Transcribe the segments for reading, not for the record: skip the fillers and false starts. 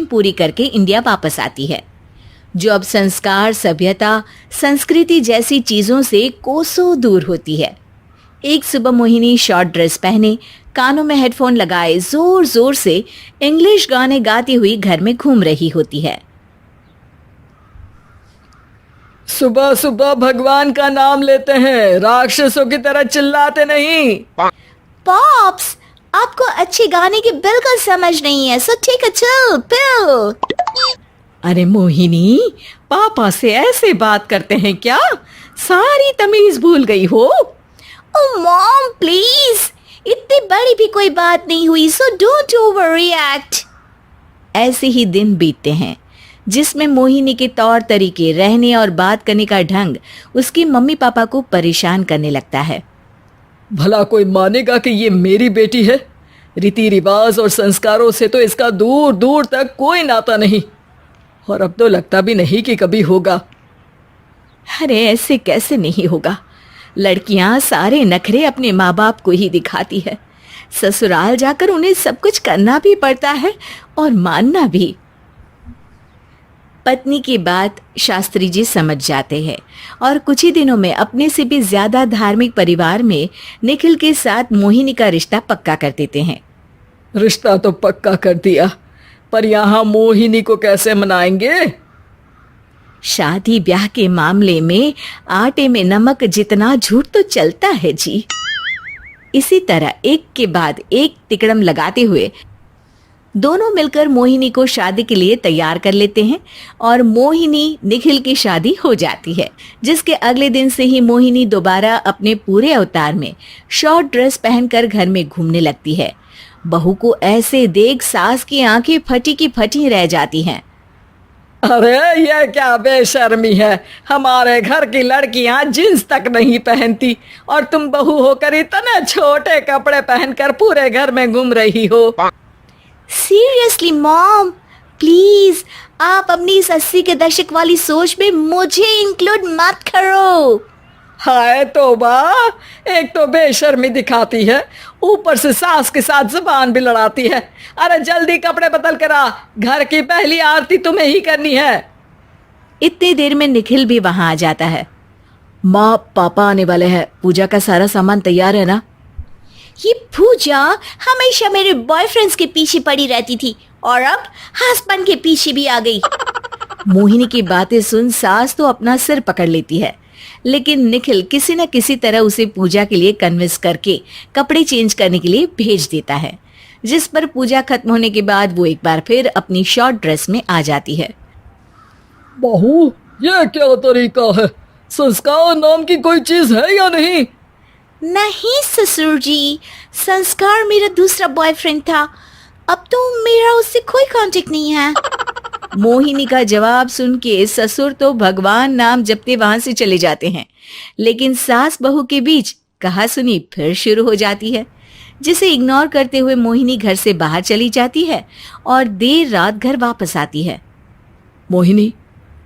पूरी करके इंडिया वापस आती है, जो अब संस्कार, सभ्यता, संस्कृति जैसी चीजों से कोसों दूर होती है। एक सुबह मोहिनी शॉर्ट ड्रेस पहने, कानों में हेडफोन लगाए जोर जोर से इंग्लिश गाने गाती हुई घर में घूम रही होती है। सुबह सुबह भगवान का नाम लेते हैं, राक्षसों की तरह चिल्लाते नहीं। पॉप्स, आपको अच्छे गाने की बिल्कुल समझ नहीं है, so take a chill pill. अरे मोहिनी, पापा से ऐसे बात करते हैं क्या? सारी तमीज भूल गई हो। ओह मॉम प्लीज, इतनी बड़ी भी कोई बात नहीं हुई, सो डोंट ओवर रिएक्ट। ऐसे ही दिन बीतते हैं जिसमें मोहिनी के तौर तरीके, रहने और बात करने का ढंग उसकी मम्मी पापा को परेशान करने लगता है। भला कोई मानेगा कि ये मेरी बेटी है? रीति रिवाज और संस्कारों से तो इसका दूर दूर तक कोई नाता नहीं, और अब तो लगता भी नहीं कि कभी होगा। अरे ऐसे कैसे नहीं होगा? लड़कियां सारे नखरे अपने माँ बाप को ही दिखाती है। ससुराल जाकर उन्हें सब कुछ करना भी पड़ता है और मानना भी। पत्नी की बात शास्त्री जी समझ जाते हैं और कुछ ही दिनों में अपने से भी ज्यादा धार्मिक परिवार में निखिल के साथ मोहिनी का रिश्ता पक्का कर देते हैं। रिश्ता तो पक्का कर दिया, पर यहाँ मोहिनी को कैसे मनाएंगे? शादी ब्याह के मामले में आटे में नमक जितना झूठ तो चलता है जी। इसी तरह एक के बाद एक तिकड़म लगाते हुए दोनों मिलकर मोहिनी को शादी के लिए तैयार कर लेते हैं और मोहिनी निखिल की शादी हो जाती है, जिसके अगले दिन से ही मोहिनी दोबारा अपने पूरे अवतार में शॉर्ट ड्रेस पहनकर घर में घूमने लगती है। बहू को ऐसे देख सास की आंखें फटी की फटी रह जाती हैं। अरे ये क्या बेशर्मी है, हमारे घर की लड़कियां जींस तक नहीं पहनती और तुम बहू होकर इतने छोटे कपड़े पहनकर पूरे घर में घूम रही हो। सीरियसली मॉम, प्लीज आप अपनी इस 80 के दशक वाली सोच में मुझे इंक्लूड मत करो। हाय तौबा, एक तो बेशर्मी दिखाती है, ऊपर से सास के साथ जुबान भी लड़ाती है। अरे जल्दी कपड़े बदल कर आ, घर की पहली आरती तुम्हें ही करनी है। इतनी देर में निखिल भी वहां आ जाता है। माँ पापा आने वाले हैं, पूजा का सारा सामान तैयार है ना? ये पूजा हमेशा मेरे बॉयफ्रेंड्स के पीछे पड़ी रहती थी और अब हस्बैंड के पीछे भी आ गई। मोहिनी की बातें सुन सास तो अपना सिर पकड़ लेती है, लेकिन निखिल किसी न किसी तरह उसे पूजा के लिए कन्विंस करके कपड़े चेंज करने के लिए भेज देता है, जिस पर पूजा खत्म होने के बाद वो एक बार फिर अपनी शॉर्ट ड्रेस में आ जाती है। बहू, ये क्या तरीका है? संस्कार नाम की कोई चीज है या नहीं? नहीं ससुर जी, संस्कार मेरा दूसरा बॉयफ्रेंड था, अब तो मेरा उससे कोई कांटेक्ट नहीं है। मोहिनी का जवाब सुन के ससुर तो भगवान नाम जपते वहां से चले जाते हैं, लेकिन सास बहू के बीच कहासुनी फिर शुरू हो जाती है, जिसे इग्नोर करते हुए मोहिनी घर से बाहर चली जाती है और देर रात घर वापस आती है। मोहिनी,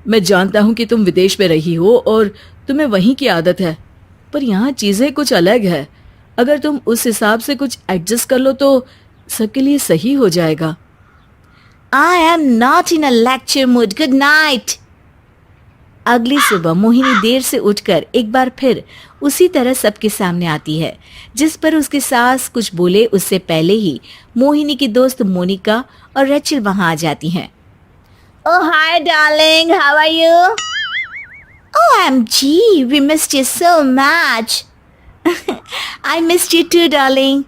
मैं जानता हूँ कि तुम विदेश में रही हो और तुम्हें वहीं की आदत है, पर यहाँ चीजें कुछ अलग है। अगर तुम उस हिसाब से कुछ एडजस्ट कर लो तो सबके लिए सही हो जाएगा। I am not in a lecture mood. Good night. अगली सुबह मोहिनी देर से उठकर एक बार फिर उसी तरह सबके सामने आती है, जिस पर उसकी सास कुछ बोले उससे पहले ही मोहिनी की दोस्त मोनिका और रेचल वहां आ जाती हैं। Oh hi darling, how are you? OMG, we missed you so much. I missed you too darling.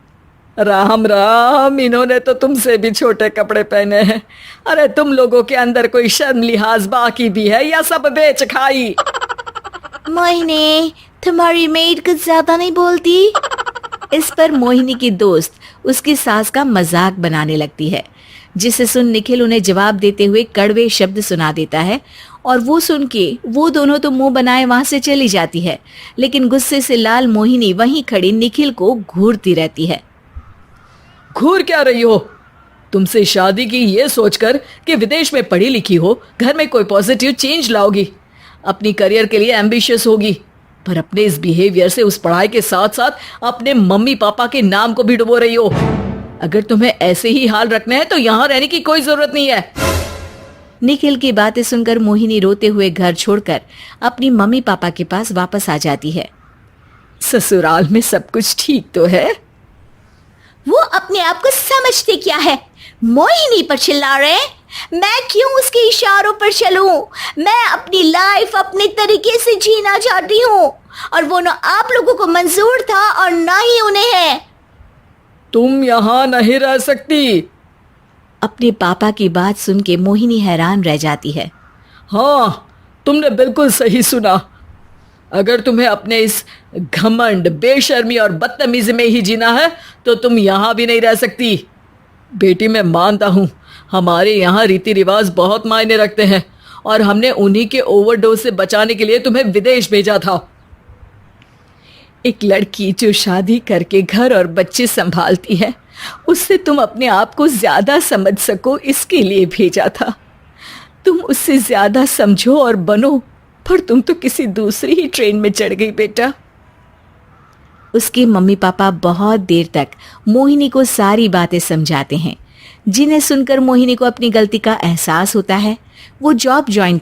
Ram Ram, इन्होंने तो तुमसे भी छोटे कपड़े पहने हैं। अरे तुम लोगों के अंदर कोई शर्म लिहाज बाकी भी है या सब बेच खाई? मोहिनी, तुम्हारी मेड कुछ ज्यादा नहीं बोलती? इस पर मोहिनी की दोस्त उसकी सास का मजाक बनाने लगती है, जिसे सुन निखिल उन्हें जवाब देते हुए कड़वे शब्द सुना देता है और वो सुन के वो दोनों तो मुंह बनाए वहां से चली जाती है, लेकिन गुस्से से लाल मोहिनी वहीं खड़ी निखिल को घूरती रहती है। घूर क्या रही हो? तुमसे शादी की ये सोचकर कि विदेश में पढ़ी लिखी हो, घर में कोई पॉजिटिव चेंज लाओगी, अपनी करियर के लिए एम्बिशियस होगी, पर अपने इस बिहेवियर से उस पढ़ाई के साथ साथ अपने मम्मी पापा के नाम को भी डुबो रही हो। अगर तुम्हें ऐसे ही हाल रखना है तो यहाँ रहने की कोई जरूरत नहीं है। निखिल की बातें सुनकर मोहिनी रोते हुए घर छोड़कर अपनी मम्मी पापा के पास वापस आ जाती है। ससुराल में सब कुछ ठीक तो है? वो अपने आप को समझते क्या है? मोहिनी पर चिल्ला रहे हैं? मैं क्यों उसके इशारों पर चलूं? मैं अपनी लाइफ अपने तरीके से जीना चाहती हूँ और वो ना आप लोगों को मंजूर था और ना ही उन्हें है। तुम यहाँ नहीं रह सकती। अपने पापा की बात सुन के मोहिनी हैरान रह जाती है। हाँ, तुमने बिल्कुल सही सुना। अगर तुम्हें अपने इस घमंड, बेशर्मी और बदतमीजी में ही जीना है तो तुम यहाँ भी नहीं रह सकती। बेटी, मैं मानता हूँ हमारे यहाँ रीति रिवाज बहुत मायने रखते हैं और हमने उन्हीं के ओवरडोज से बचाने के लिए तुम्हें विदेश भेजा था। एक लड़की जो शादी करके घर और बच्चे संभालती है, उससे तुम अपने आप को ज्यादा समझ सको इसके लिए भेजा था। तुम उससे ज्यादा समझो और बनो, पर तुम तो किसी दूसरी ही ट्रेन में चढ़ गई बेटा। उसके मम्मी पापा बहुत देर तक मोहिनी को सारी बातें समझाते हैं, जिन्हें सुनकर मोहिनी को अपनी गलती का एहसास होता है। वो जॉब ज्वाइन